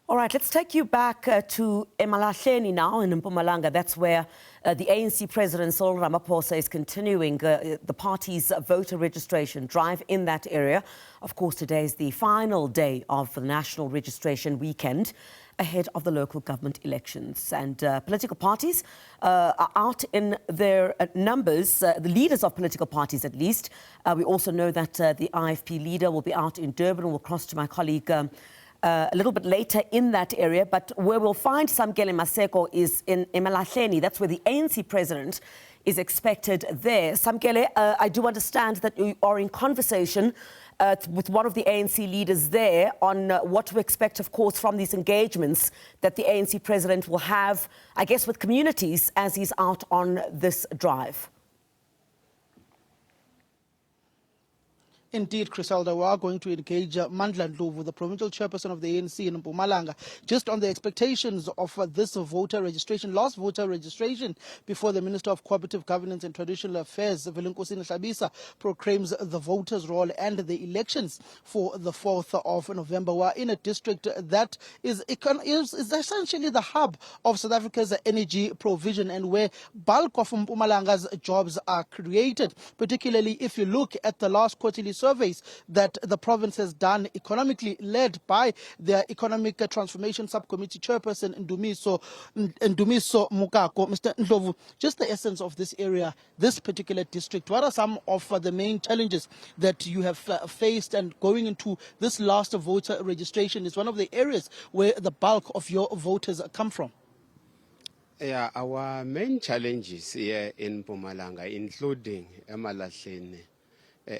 All right, let's take you back to Emalahleni now in Mpumalanga. That's where the ANC President Cyril Ramaphosa is continuing the party's voter registration drive in that area. Of course, today is the final day of the national registration weekend ahead of the local government elections. And political parties are out in their numbers, the leaders of political parties at least. We also know that the IFP leader will be out in Durban. We'll cross to my colleague a little bit later in that area, but where we'll find Samkele Maseko is in Emalahleni. That's where the ANC president is expected there. Samkele, I do understand that you are in conversation with one of the ANC leaders there on what to expect, of course, from these engagements that the ANC president will have, I guess, with communities as he's out on this drive. Indeed, Criselda, we are going to engage Mandla, Ndlovu, the Provincial Chairperson of the ANC in Mpumalanga, just on the expectations of this voter registration, last voter registration before the Minister of Cooperative Governance and Traditional Affairs, SABC, proclaims the voters' roll and the elections for the 4th of November. We are in a district that is essentially the hub of South Africa's energy provision and where bulk of Mpumalanga's jobs are created, particularly if you look at the last quarterly surveys that the province has done economically, led by their Economic Transformation Subcommittee Chairperson Ndumiso Mukako. Mr. Ndlovu, just the essence of this area, this particular district, what are some of the main challenges that you have faced, and going into this last voter registration is one of the areas where the bulk of your voters come from? Yeah, our main challenges here in Mpumalanga, including Emalahleni,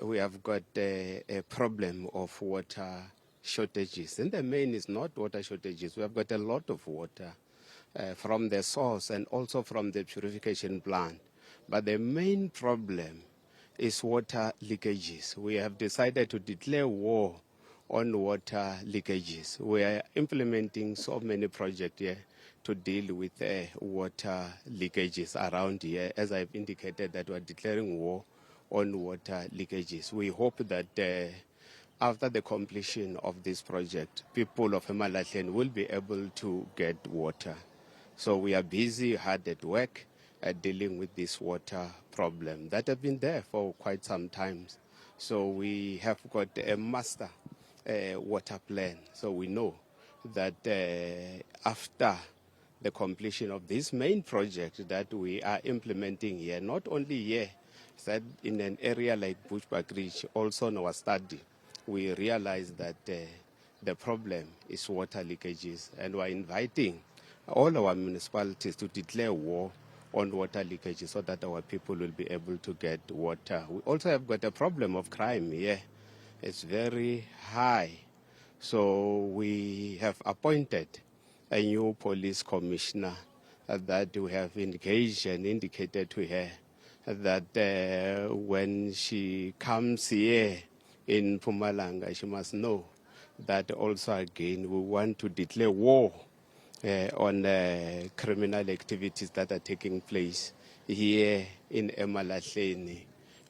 we have got a problem of water shortages. And the main is not water shortages. We have got a lot of water from the source and also from the purification plant. But the main problem is water leakages. We have decided to declare war on water leakages. We are implementing so many projects here to deal with water leakages around here. As I've indicated, that we are declaring war on water leakages. We hope that after the completion of this project, people of Emalahleni will be able to get water. So we are busy, hard at work, dealing with this water problem that have been there for quite some time. So we have got a master water plan. So we know that after the completion of this main project that we are implementing here, not only here, that in an area like Bushbuckridge, also in our study, we realized that the problem is water leakages, and we're inviting all our municipalities to declare war on water leakages so that our people will be able to get water. We also have got a problem of crime here. It's very high. So we have appointed a new police commissioner that we have engaged and indicated to her that when she comes here in Mpumalanga, she must know that also again we want to declare war on criminal activities that are taking place here in Emalahleni.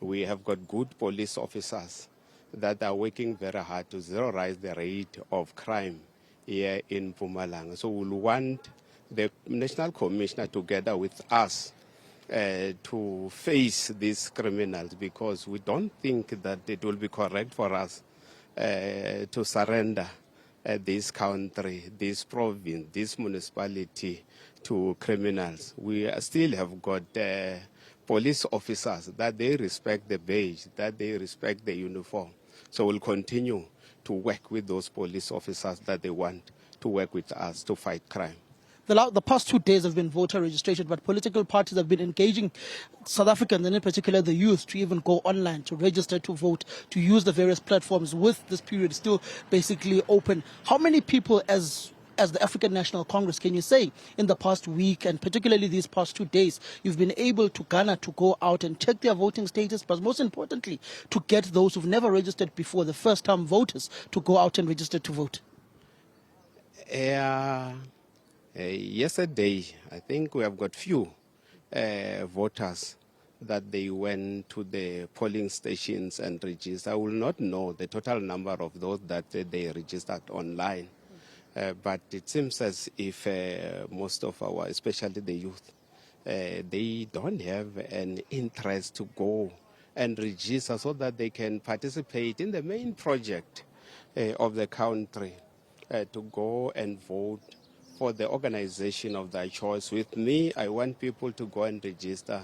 We have got good police officers that are working very hard to zero-rise the rate of crime here in Mpumalanga. So we'll want the National Commissioner together with us to face these criminals, because we don't think that it will be correct for us to surrender this country, this province, this municipality to criminals. We still have got police officers that they respect the badge, that they respect the uniform. So we'll continue to work with those police officers that they want to work with us to fight crime. The past 2 days have been voter registration, but political parties have been engaging South Africans, and in particular the youth, to even go online, to register to vote, to use the various platforms with this period still basically open. How many people as the African National Congress, can you say, in the past week, and particularly these past 2 days, you've been able to garner to go out and check their voting status, but most importantly, to get those who've never registered before, the first-time voters, to go out and register to vote? Yesterday, I think we have got few voters that they went to the polling stations and registered. I will not know the total number of those that they registered online. But it seems as if most of our, especially the youth, they don't have an interest to go and register so that they can participate in the main project of the country, to go and vote for the organization of their choice. With me, I want people to go and register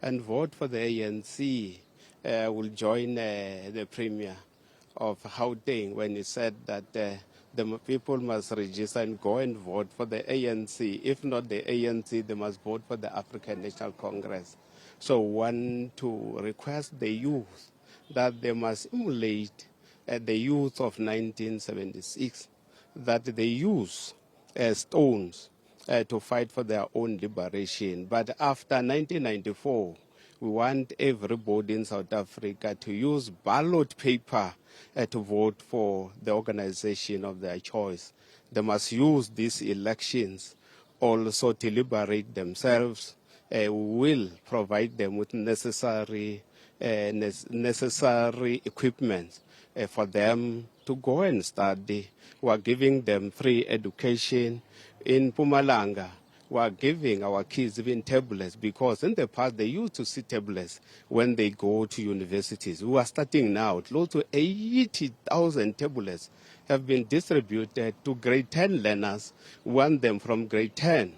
and vote for the ANC. Will join the Premier of Gauteng when he said that the people must register and go and vote for the ANC. If not the ANC, they must vote for the African National Congress. So want to request the youth that they must emulate the youth of 1976, that they use stones to fight for their own liberation. But after 1994, we want everybody in South Africa to use ballot paper to vote for the organization of their choice. They must use these elections also to liberate themselves. We will provide them with necessary equipment for them to go and study. We are giving them free education. In Mpumalanga, we are giving our kids even tablets, because in the past they used to see tablets when they go to universities. We are starting now. Close to 80,000 tablets have been distributed to grade 10 learners. We want them from grade 10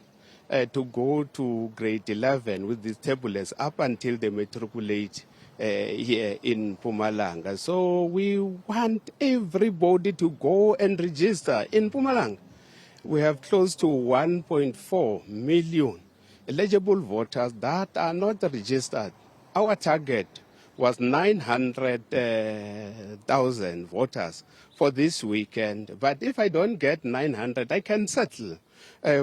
to go to grade 11 with these tablets up until they matriculate here in Mpumalanga. So we want everybody to go and register in Mpumalanga. We have close to 1.4 million eligible voters that are not registered. Our target was 900,000 voters for this weekend. But if I don't get 900, I can settle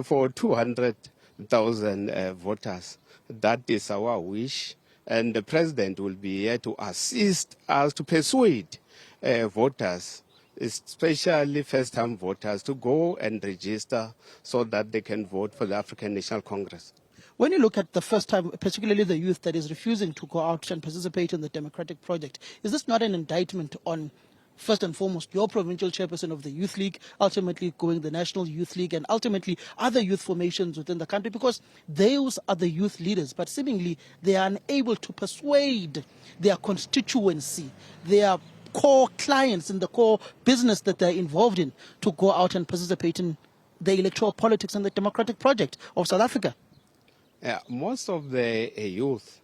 for 200,000 voters. That is our wish. And the president will be here to assist us to persuade voters, especially first-time voters, to go and register so that they can vote for the African National Congress. When you look at the first time, particularly the youth that is refusing to go out and participate in the democratic project, is this not an indictment on, first and foremost, your provincial chairperson of the Youth League, ultimately going the National Youth League, and ultimately other youth formations within the country? Because those are the youth leaders, but seemingly they are unable to persuade their constituency, their core clients in the core business that they're involved in, to go out and participate in the electoral politics and the democratic project of South Africa. Most of the youth,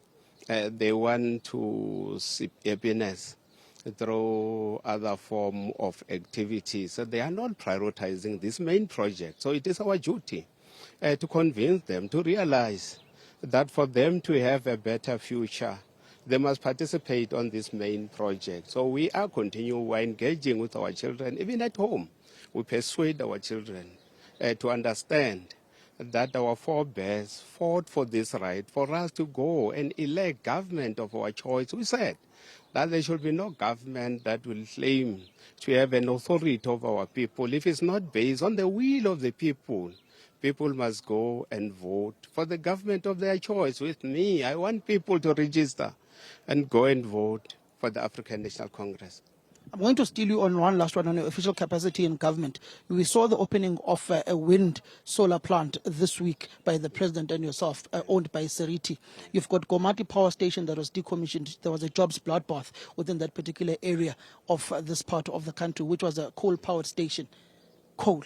they want to seek happiness through other form of activities. So they are not prioritizing this main project. So it is our duty to convince them, to realize that for them to have a better future, they must participate on this main project. So we are engaging with our children, even at home. We persuade our children to understand that our forebears fought for this right, for us to go and elect government of our choice. We said that there should be no government that will claim to have an authority over our people if it's not based on the will of the people. People must go and vote for the government of their choice. With me, I want people to register and go and vote for the African National Congress. I'm going to steal you on one last one on your official capacity in government. We saw the opening of a wind solar plant this week by the president and yourself, owned by Seriti. You've got Komati Power Station that was decommissioned. There was a jobs bloodbath within that particular area of this part of the country, which was a coal-powered station. Coal.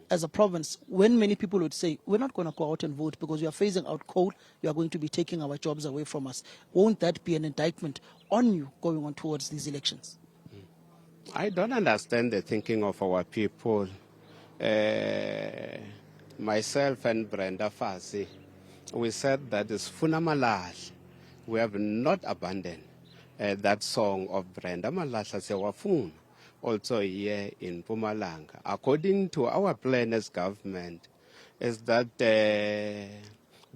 As a province, when many people would say, we're not going to go out and vote because we are phasing out coal, you are going to be taking our jobs away from us. Won't that be an indictment on you going on towards these elections? I don't understand the thinking of our people. Myself and Brenda Fassi, we said that it's Funa Malahla. We have not abandoned that song of Brenda Malahla Sewafuna, also here in Mpumalanga. According to our plan as government, is that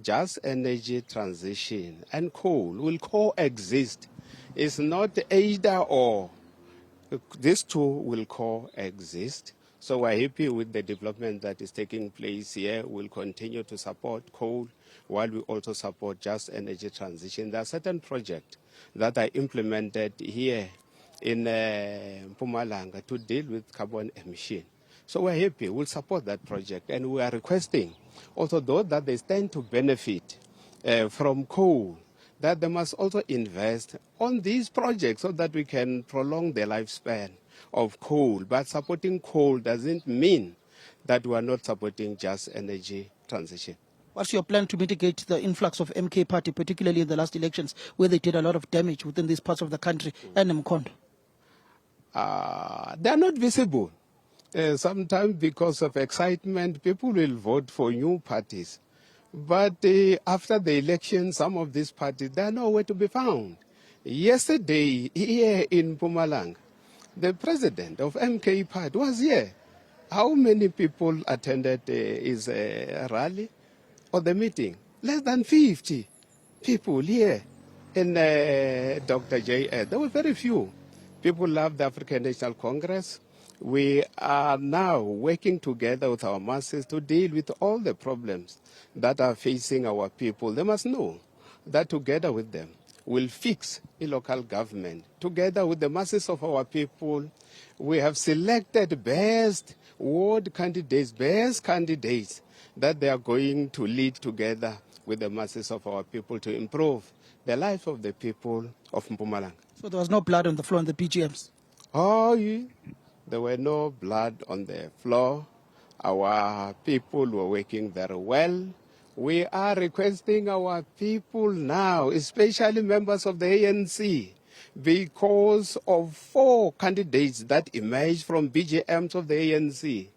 just energy transition and coal will coexist. It's not either or. These two will coexist. So we're happy with the development that is taking place here. We'll continue to support coal while we also support just energy transition. There are certain projects that are implemented here in Mpumalanga to deal with carbon emission. So we're happy. We'll support that project. And we are requesting also those that they stand to benefit from coal, that they must also invest on these projects so that we can prolong the lifespan of coal. But supporting coal doesn't mean that we are not supporting just energy transition. What's your plan to mitigate the influx of MK Party, particularly in the last elections, where they did a lot of damage within these parts of the country and Mkondo? They are not visible. Sometimes because of excitement, people will vote for new parties. But after the election, some of these parties, they are nowhere to be found. Yesterday, here in Mpumalanga, the president of MK Party was here. How many people attended his rally or the meeting? Less than 50 people here in Dr. J. There were very few. People love the African National Congress. We are now working together with our masses to deal with all the problems that are facing our people. They must know that together with them, we'll fix a local government. Together with the masses of our people, we have selected best ward candidates, best candidates that they are going to lead together with the masses of our people to improve the life of the people of Mpumalanga. So there was no blood on the floor in the PGMs? Oh, yeah. There were no blood on the floor. Our people were working very well. We are requesting our people now, especially members of the ANC, because of 4 candidates that emerged from BGMs of the ANC.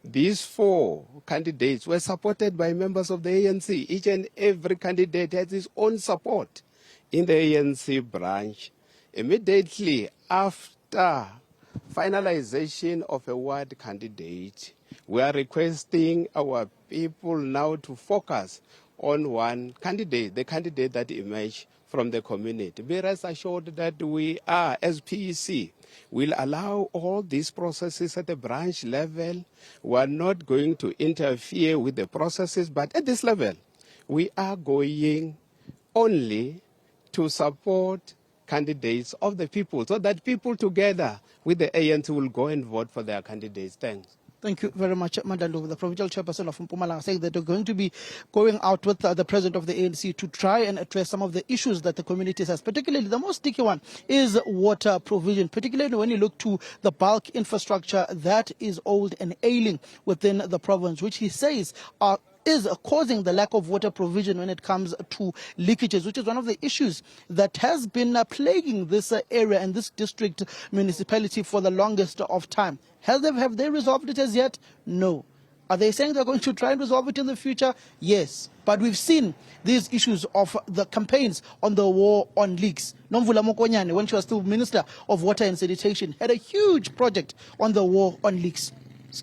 These 4 candidates were supported by members of the ANC. Each and every candidate has his own support in the ANC branch. Immediately after finalization of a ward candidate, we are requesting our people now to focus on one candidate, the candidate that emerged from the community. Be rest assured that we are, as PEC, will allow all these processes at the branch level. We are not going to interfere with the processes, but at this level, we are going only to support candidates of the people, so that people together with the ANC will go and vote for their candidates. Thanks. Thank you very much, Mandla, the Provincial Chairperson of Mpumalanga, saying that they're going to be going out with the President of the ANC to try and address some of the issues that the community has. Particularly, the most sticky one is water provision, particularly when you look to the bulk infrastructure that is old and ailing within the province, which he says is causing the lack of water provision when it comes to leakages, which is one of the issues that has been plaguing this area and this district municipality for the longest of time. Have they resolved it as yet? No. Are they saying they're going to try and resolve it in the future? Yes. But we've seen these issues of the campaigns on the war on leaks. Ndlovu, when she was still Minister of Water and Sanitation, had a huge project on the war on leaks.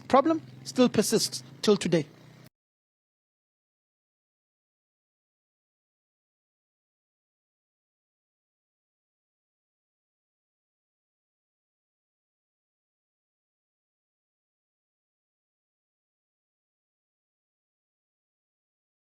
Problem still persists till today.